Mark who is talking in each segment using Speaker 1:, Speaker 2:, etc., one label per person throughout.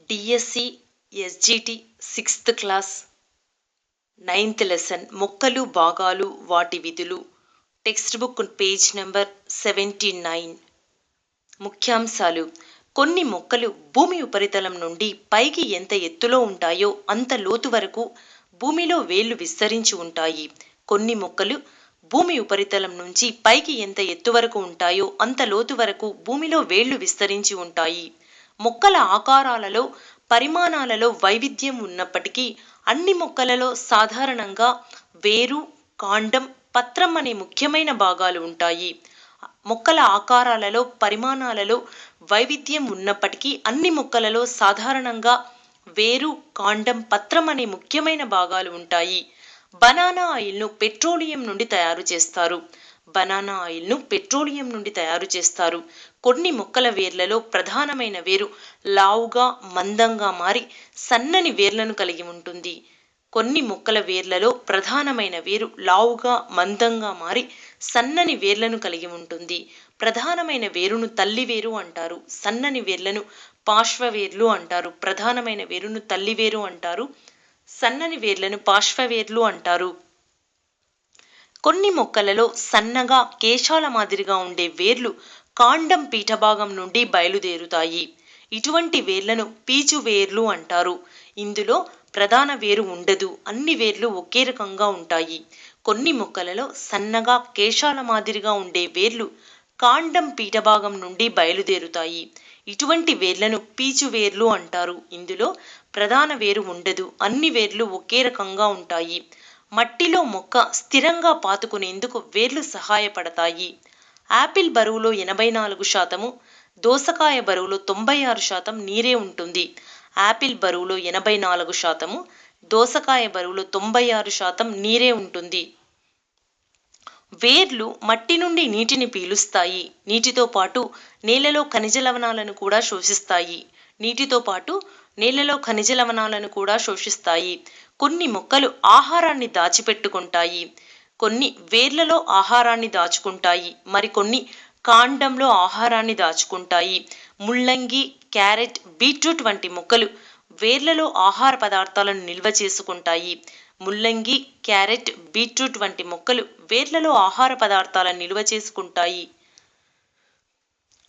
Speaker 1: DSC SGT 6th class 9th lesson మొక్కలు భాగాలు వాటి విధులు టెక్స్ట్ బుక్ పేజ్ నెంబర్ 79. ముఖ్యాంశాలు: కొన్ని మొక్కలు భూమి ఉపరితలం నుండి పైకి ఎంత ఎత్తులో ఉంటాయో అంత లోతు వరకు భూమిలో వేళ్లు విస్తరించి ఉంటాయి. కొన్ని మొక్కలు భూమి ఉపరితలం నుంచి పైకి ఎంత ఎత్తు వరకు ఉంటాయో అంత లోతు వరకు భూమిలో వేళ్లు విస్తరించి ఉంటాయి. మొక్కల ఆకారాలలో పరిమాణాలలో వైవిధ్యం ఉన్నప్పటికీ అన్ని మొక్కలలో సాధారణంగా వేరు, కాండం, పత్రం అనే ముఖ్యమైన భాగాలు ఉంటాయి. మొక్కల ఆకారాలలో పరిమాణాలలో వైవిధ్యం ఉన్నప్పటికీ అన్ని మొక్కలలో సాధారణంగా వేరు, కాండం, పత్రం అనే ముఖ్యమైన భాగాలు ఉంటాయి. బనానా ఆయిల్ను పెట్రోలియం నుండి తయారు చేస్తారు. బనానా ఆయిల్ను పెట్రోలియం నుండి తయారు చేస్తారు. కొన్ని మొక్కల వేర్లలో ప్రధానమైన వేరు లావుగా మందంగా మారి సన్నని వేర్లను కలిగి ఉంటుంది. కొన్ని మొక్కల వేర్లలో ప్రధానమైన వేరు లావుగా మందంగా మారి సన్నని వేర్లను కలిగి ఉంటుంది. ప్రధానమైన వేరును తల్లి వేరు అంటారు. సన్నని వేర్లను పార్శ్వవేర్లు అంటారు. ప్రధానమైన వేరును తల్లి వేరు అంటారు. సన్నని వేర్లను పార్శ్వవేర్లు అంటారు. కొన్ని మొక్కలలో సన్నగా కేశాల మాదిరిగా ఉండే వేర్లు కాండం పీఠభాగం నుండి బయలుదేరుతాయి. ఇటువంటి వేర్లను పీచు వేర్లు అంటారు. ఇందులో ప్రధాన వేరు ఉండదు. అన్ని వేర్లు ఒకే రకంగా ఉంటాయి. కొన్ని మొక్కలలో సన్నగా కేశాల మాదిరిగా ఉండే వేర్లు కాండం పీఠభాగం నుండి బయలుదేరుతాయి. ఇటువంటి వేర్లను పీచు వేర్లు అంటారు. ఇందులో ప్రధాన వేరు ఉండదు. అన్ని వేర్లు ఒకే రకంగా ఉంటాయి. మట్టిలో మొక్క స్థిరంగా పాతుకునేందుకు వేర్లు సహాయపడతాయి. యాపిల్ బరువులో 84%, దోసకాయ బరువులో 96% నీరే ఉంటుంది. యాపిల్ బరువులో 84%, దోసకాయ బరువులో 96% నీరే ఉంటుంది. వేర్లు మట్టి నుండి నీటిని పీలుస్తాయి. నీటితో పాటు నేలలో ఖనిజ లవణాలను కూడా శోషిస్తాయి. నీటితో పాటు నేలలో ఖనిజ లవణాలను కూడా శోషిస్తాయి. కొన్ని మొక్కలు ఆహారాన్ని దాచిపెట్టుకుంటాయి. కొన్ని వేర్లలో ఆహారాన్ని దాచుకుంటాయి. మరికొన్ని కాండంలో ఆహారాన్ని దాచుకుంటాయి. ముల్లంగి, క్యారెట్, బీట్రూట్ వంటి మొక్కలు వేర్లలో ఆహార పదార్థాలను నిల్వ చేసుకుంటాయి. ముల్లంగి, క్యారెట్, బీట్రూట్ వంటి మొక్కలు వేర్లలో ఆహార పదార్థాలను నిల్వ చేసుకుంటాయి.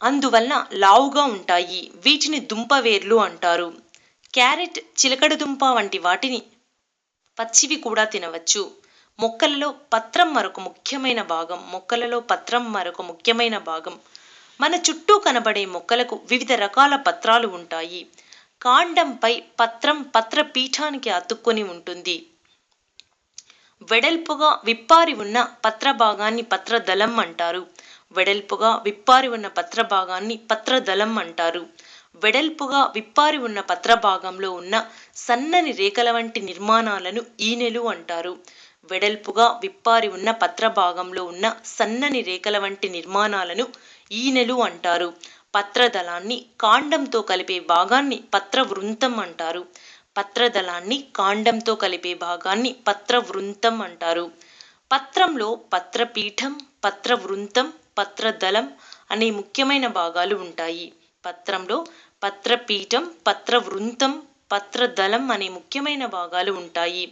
Speaker 1: అందువలన లావుగా ఉంటాయి. వీటిని దుంప వేర్లు అంటారు. క్యారెట్, చిలకడ దుంప వంటి వాటిని పచ్చివి కూడా తినవచ్చు. మొక్కలలో పత్రం మరొక ముఖ్యమైన భాగం. మన చుట్టూ కనబడే మొక్కలకు వివిధ రకాల పత్రాలు ఉంటాయి. కాండంపై పత్రం పత్ర పీఠానికి అతుక్కొని ఉంటుంది. వెడల్పుగా విప్పారి ఉన్న పత్ర భాగాన్ని పత్రదళం అంటారు. వెడల్పుగా విప్పారి ఉన్న పత్ర భాగాన్ని పత్రదళం అంటారు. వెడల్పుగా విప్పారి ఉన్న పత్ర భాగంలో ఉన్న సన్నని రేఖల వంటి నిర్మాణాలను ఈనెలు అంటారు. వెడల్పుగా విప్పారి ఉన్న పత్ర భాగంలో ఉన్న సన్నని రేఖల వంటి నిర్మాణాలను ఈనెలు అంటారు. పత్రదళాన్ని కాండంతో కలిపే భాగాన్ని పత్రవృంతం అంటారు. పత్రదళాన్ని కాండంతో కలిపే భాగాన్ని పత్రవృంతం అంటారు. పత్రంలో పత్రపీఠం, పత్రవృంతం, పత్రదళం అనే ముఖ్యమైన భాగాలు ఉంటాయి. పత్రంలో పత్రపీఠం, పత్రవృంతం, పత్రదళం అనే ముఖ్యమైన భాగాలు ఉంటాయి.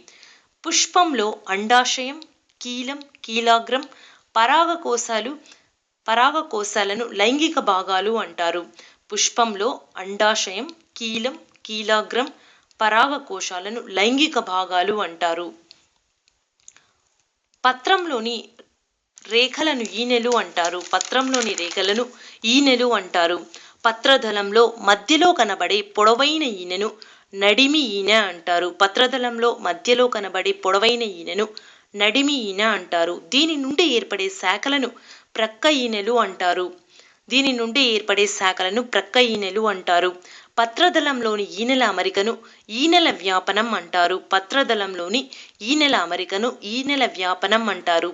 Speaker 1: పుష్పంలో అండాశయం, కీలం, కీలాగ్రం, పరాగకోశాలను లైంగిక భాగాలు అంటారు. పుష్పంలో అండాశయం, కీలం, కీలాగ్రం, పరాగకోశాలను లైంగిక భాగాలు అంటారు. పత్రంలోని రేఖలను ఈనెలు అంటారు. పత్రంలోని రేఖలను ఈనెలు అంటారు. పత్రదళంలో మధ్యలో కనబడే పొడవైన ఈనెను నడిమి ఈనె అంటారు. పత్రదళంలో మధ్యలో కనబడే పొడవైన ఈనెను నడిమి ఈనె అంటారు. దీని నుండి ఏర్పడే శాఖలను ప్రక్క ఈనెలు అంటారు. పత్రదళంలోని ఈనెల అమరికను ఈనెల వ్యాపనం అంటారు. పత్రదళంలోని ఈనెల అమరికను ఈనెల వ్యాపనం అంటారు.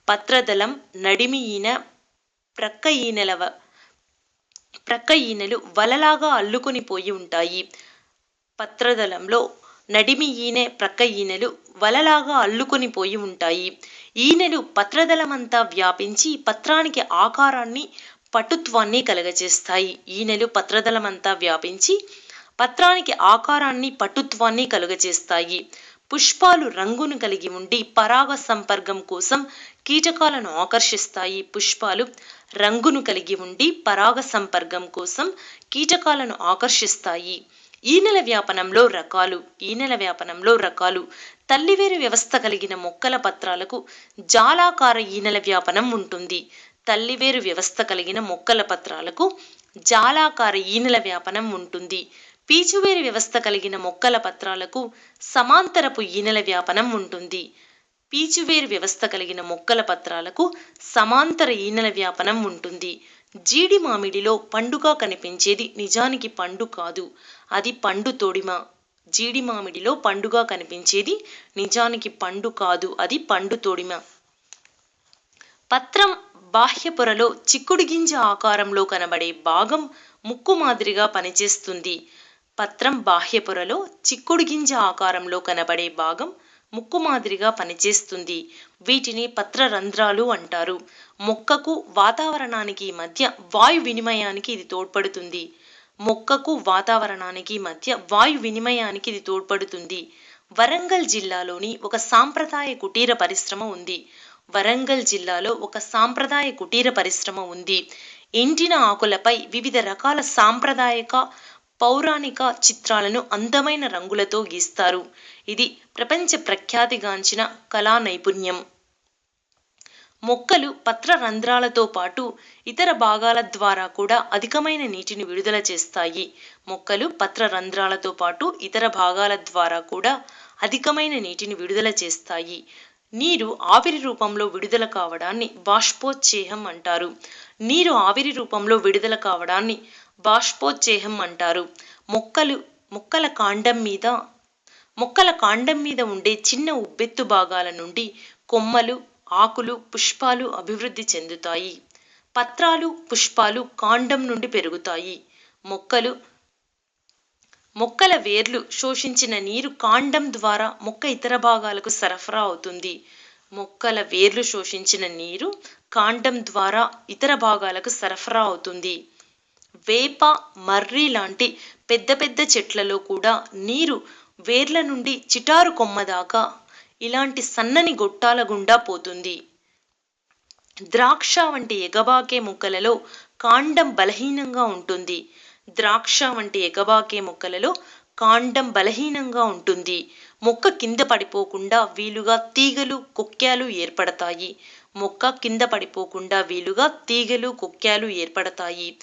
Speaker 1: పత్రదళం, నడిమి ఈనె, ప్రక్క ఈనెలు వలలాగా అల్లుకొని పోయి ఉంటాయి. పత్రదళంలో నడిమి ఈనె, ప్రక్క ఈనెలు వలలాగా అల్లుకొని పోయి ఉంటాయి. ఈనెలు పత్రదళమంతా వ్యాపించి పత్రానికి ఆకారాన్ని, పటుత్వాన్ని కలగజేస్తాయి. ఈనెలు పత్రదళమంతా వ్యాపించి పత్రానికి ఆకారాన్ని పటుత్వాన్ని కలుగజేస్తాయి. పుష్పాలు రంగును కలిగి ఉండి పరాగ సంపర్కం కోసం కీటకాలను ఆకర్షిస్తాయి. పుష్పాలు రంగును కలిగి ఉండి పరాగ సంపర్కం కోసం కీటకాలను ఆకర్షిస్తాయి. ఈనెల వ్యాపనంలో రకాలు తల్లివేరు వ్యవస్థ కలిగిన మొక్కల పత్రాలకు జాలాకార ఈనెల వ్యాపనం ఉంటుంది. తల్లివేరు వ్యవస్థ కలిగిన మొక్కల పత్రాలకు జాలాకార ఈనెల వ్యాపనం ఉంటుంది. పీచువేరు వ్యవస్థ కలిగిన మొక్కల పత్రాలకు సమాంతరపు ఈనెల వ్యాపనం ఉంటుంది. పీచువేరు వ్యవస్థ కలిగిన మొక్కల పత్రాలకు సమాంతర ఈనెల వ్యాపనం ఉంటుంది. జీడి మామిడిలో పండుగా కనిపించేది నిజానికి పండు కాదు, అది పండు తొడిమ. జీడి మామిడిలో పండుగా కనిపించేది నిజానికి పండు కాదు, అది పండు తొడిమ. పత్రం బాహ్య పొరలో చిక్కుడు గింజ ఆకారంలో కనబడే భాగం ముక్కు మాదిరిగా పనిచేస్తుంది. పత్రం బాహ్య పొరలో చిక్కుడు గింజ ఆకారంలో కనబడే భాగం ముక్కు మాదిరిగా పనిచేస్తుంది. వీటిని పత్రరంధ్రాలు అంటారు. మొక్కకు వాతావరణానికి మధ్య వాయు వినిమయానికి ఇది తోడ్పడుతుంది. వరంగల్ జిల్లాలోని ఒక సాంప్రదాయ కుటీర పరిశ్రమ ఉంది. ఎండిన ఆకులపై వివిధ రకాల సాంప్రదాయక, పౌరాణిక చిత్రాలను అందమైన రంగులతో గీస్తారు. ఇది ప్రపంచ ప్రఖ్యాతిగాంచిన కళా నైపుణ్యం. మొక్కలు పత్ర రంధ్రాలతో పాటు ఇతర భాగాల ద్వారా కూడా అధికమైన నీటిని విడుదల చేస్తాయి. నీరు ఆవిరి రూపంలో విడుదల కావడాన్ని బాష్పోచ్చేహం అంటారు. మొక్కల కాండం మీద ఉండే చిన్న ఉబ్బెత్తు భాగాల నుండి కొమ్మలు, ఆకులు, పుష్పాలు అభివృద్ధి చెందుతాయి. పత్రాలు, పుష్పాలు కాండం నుండి పెరుగుతాయి. మొక్కల వేర్లు శోషించిన నీరు కాండం ద్వారా మొక్క ఇతర భాగాలకు సరఫరా అవుతుంది. వేప, మర్రి లాంటి పెద్ద పెద్ద చెట్లలో కూడా నీరు వేర్ల నుండి చిటారు కొమ్మ దాకా ఇలాంటి సన్నని గొట్టాల గుండా పోతుంది. ద్రాక్ష వంటి ఎగబాకే మొక్కలలో కాండం బలహీనంగా ఉంటుంది. మొక్క కింద పడిపోకుండా వీలుగా తీగలు, కొక్కాలు ఏర్పడతాయి.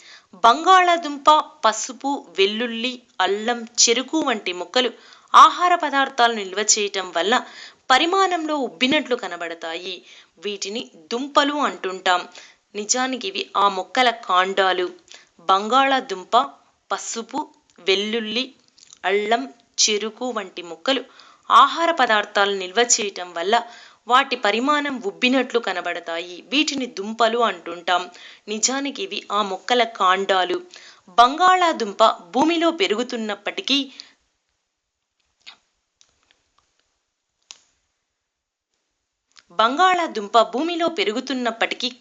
Speaker 1: బంగాళాదుంప, పసుపు, వెల్లుల్లి, అల్లం, చెరుకు వంటి మొక్కలు ఆహార పదార్థాలను నిల్వ చేయటం వల్ల పరిమాణంలో ఉబ్బినట్లు కనబడతాయి. వీటిని దుంపలు అంటుంటాం. నిజానికి ఇవి ఆ మొక్కల కాండాలు. బంగాళాదుంప, పసుపు, వెల్లుల్లి, అల్లం, చెరుకు వంటి మొక్కలు ఆహార పదార్థాలను నిల్వ చేయటం వల్ల వాటి పరిమాణం ఉబ్బినట్లు కనబడతాయి. వీటిని దుంపలు అంటుంటాం. నిజానికి ఇవి ఆ మొక్కల కాండాలు. బంగాళాదుంప భూమిలో పెరుగుతున్నప్పటికీ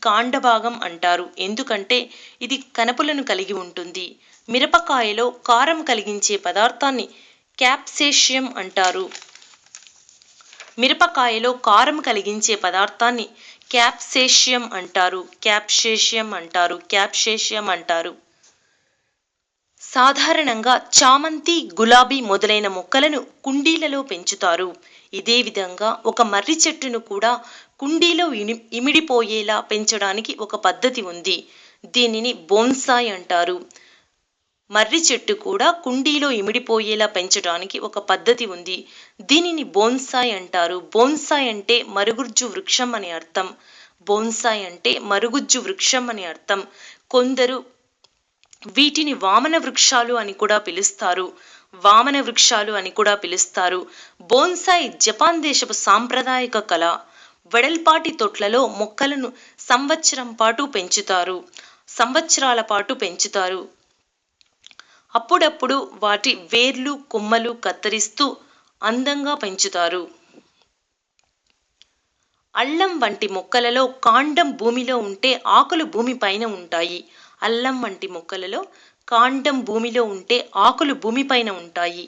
Speaker 1: కాండభాగం అంటారు. ఎందుకంటే ఇది కణపులను కలిగి ఉంటుంది. మిరపకాయలో కారం కలిగించే పదార్థాన్ని క్యాప్సేషియం అంటారు. సాధారణంగా చామంతి, గులాబీ మొదలైన మొక్కలను కుండీలలో పెంచుతారు. ఇదే విధంగా ఒక మర్రి చెట్టును కూడా కుండీలో ఇమిడిపోయేలా పెంచడానికి ఒక పద్ధతి ఉంది. దీనిని బోన్సాయ్ అంటారు. మర్రి చెట్టు కూడా కుండీలో ఇమిడిపోయేలా పెంచడానికి ఒక పద్ధతి ఉంది. దీనిని బోన్సాయ్ అంటారు. బోన్సాయ్ అంటే మరుగుజ్జు వృక్షం అని అర్థం. కొందరు వీటిని వామన వృక్షాలు అని కూడా పిలుస్తారు. బోన్సాయ్ జపాన్ దేశపు సాంప్రదాయక కళ. వెడల్పాటి తొట్లలో మొక్కలను సంవత్సరాల పాటు పెంచుతారు. అప్పుడప్పుడు వాటి వేర్లు, కొమ్మలు కత్తిరిస్తూ అందంగా పెంచుతారు. అల్లం వంటి మొక్కలలో కాండం భూమిలో ఉంటే ఆకులు భూమిపైన ఉంటాయి. అల్లం వంటి మొక్కలలో కాండం భూమిలో ఉంటే ఆకులు భూమిపైన ఉంటాయి.